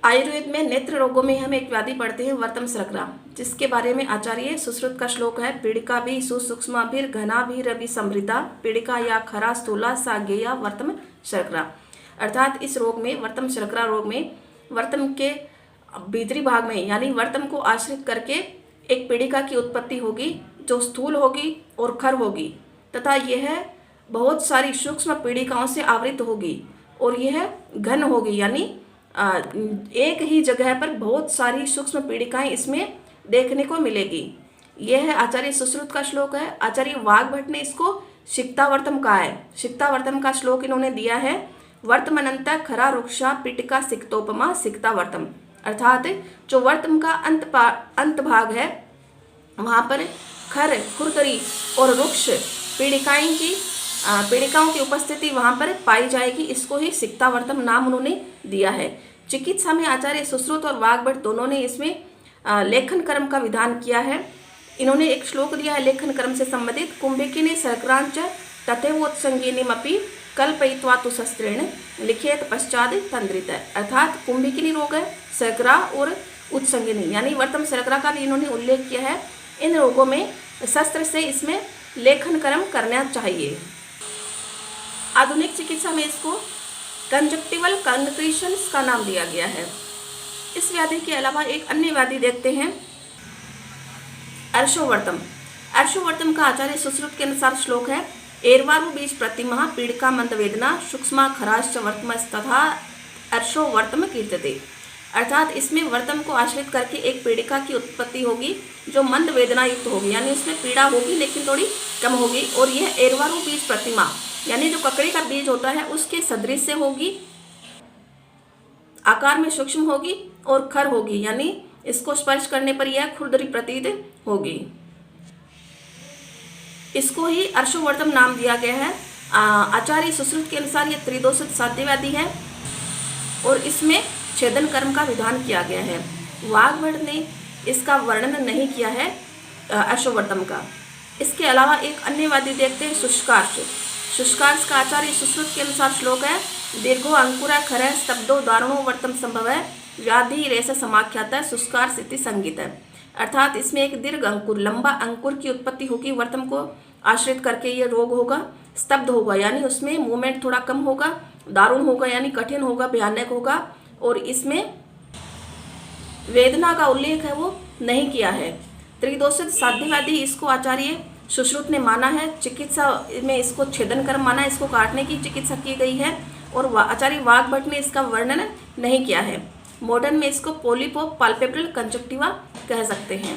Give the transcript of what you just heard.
आयुर्वेद में नेत्र रोगों में हम एक व्याधि पढ़ते हैं वर्तम शर्करा, जिसके बारे में आचार्य सुश्रुत का श्लोक है। पीड़िका भी सुसूक्ष्माभिर घनाभिरभि समृता पीड़िका या खरा स्थूला सा गेया वर्तम शर्करा। अर्थात इस रोग में, वर्तम शर्करा रोग में, वर्तम के भीतरी भाग में यानी वर्तम को आश्रित करके एक पीड़िका की उत्पत्ति होगी जो स्थूल होगी और खर होगी तथा यह बहुत सारी सूक्ष्म पीड़िकाओं से आवृत होगी और यह घन होगी यानी एक ही जगह पर बहुत सारी सूक्ष्म पीड़िकाएं इसमें देखने को मिलेगी। यह है आचार्य सुश्रुत का श्लोक है। आचार्य वाग्भट ने इसको सिक्तावर्तम कहा है। सिक्तावर्तम का श्लोक इन्होंने दिया है, वर्तमनंत खरा रुक्षा पीटिका सिक्तोपमा सिक्तावर्तम। अर्थात जो वर्तम का अंत भाग है वहाँ पर खर, खुरदरी और रुक्ष पीड़िकाओं की उपस्थिति वहाँ पर पाई जाएगी। इसको ही सिक्तावर्तम नाम उन्होंने दिया है। चिकित्सा में आचार्य सुश्रुत और वाग्भट दोनों ने इसमें लेखन कर्म का विधान किया है। इन्होंने एक श्लोक दिया है लेखन कर्म से संबंधित, कुंभिकिनी शर्करांच तथैवोत्संगिनीमपि कल्पयित्वा तु शस्त्रेण लिखेत पश्चात तंद्रित। अर्थात कुंभिकिनी रोग है, शर्करा और उत्संगिनी यानी वर्तम शर्करा का भी इन्होंने उल्लेख किया है। इन रोगों में शस्त्र से इसमें लेखन कर्म करना चाहिए। आधुनिक चिकित्सा में इसको कंजक्टिवल कंक्रीशंस का नाम दिया गया है। इस व्याधि के अलावा एक अन्य व्याधि देखते हैं, अर्शोवर्तम। अर्शोवर्तम का आचार्य सुश्रुत के अनुसार श्लोक है, एर्वारु बीज प्रतिमा पीड़िका मंद वेदना सूक्ष्मा खराश्च वर्तमस्तथा अर्शोवर्तम कीर्तते। अर्थात इसमें वर्तम को आश्रित करके एक पीड़िका की उत्पत्ति होगी जो मंद वेदना युक्त होगी यानी उसमें पीड़ा होगी लेकिन थोड़ी कम होगी और यह एर्वारु बीज प्रतिमा यानी जो ककड़ी का बीज होता है उसके सदृश से होगी, आकार में सूक्ष्म होगी और खर होगी यानी इसको स्पर्श करने पर यह खुरदरी प्रतीत होगी। इसको ही अर्शोवर्तम नाम दिया गया है। आचार्य सुश्रुत के अनुसार यह त्रिदोषित साध्य व्याधि है और इसमें छेदन कर्म का विधान किया गया है। वाग्भट ने इसका वर्णन नहीं किया है अर्शोवर्तम का। इसके अलावा एक अन्य व्याधि देखते हैं, शुष्कार्श। शुष्कार्श का आचार्य सुश्रुत के अनुसार श्लोक है, दीर्घो अंकुरा खर स्तब्धो दारुणो वर्तम संभव है व्याधि रेस समाख्यात शुष्कार्श इति संगीत है। अर्थात इसमें एक दीर्घ अंकुर, लंबा अंकुर की उत्पत्ति होगी, वर्तम को आश्रित करके ये रोग होगा। स्तब्ध होगा यानी उसमें मूवमेंट थोड़ा कम होगा, दारुण होगा यानी कठिन होगा, भयानक होगा और इसमें वेदना का उल्लेख है वो नहीं किया है। त्रिदोषित साध्यवादी इसको आचार्य सुश्रुत ने माना है। चिकित्सा में इसको छेदन कर्म माना है, इसको काटने की चिकित्सा की गई है और आचार्य वाग्भट ने इसका वर्णन नहीं किया है। मॉडर्न में इसको पॉलीपो पाल्पेब्रल कंजक्टिवा कह सकते हैं।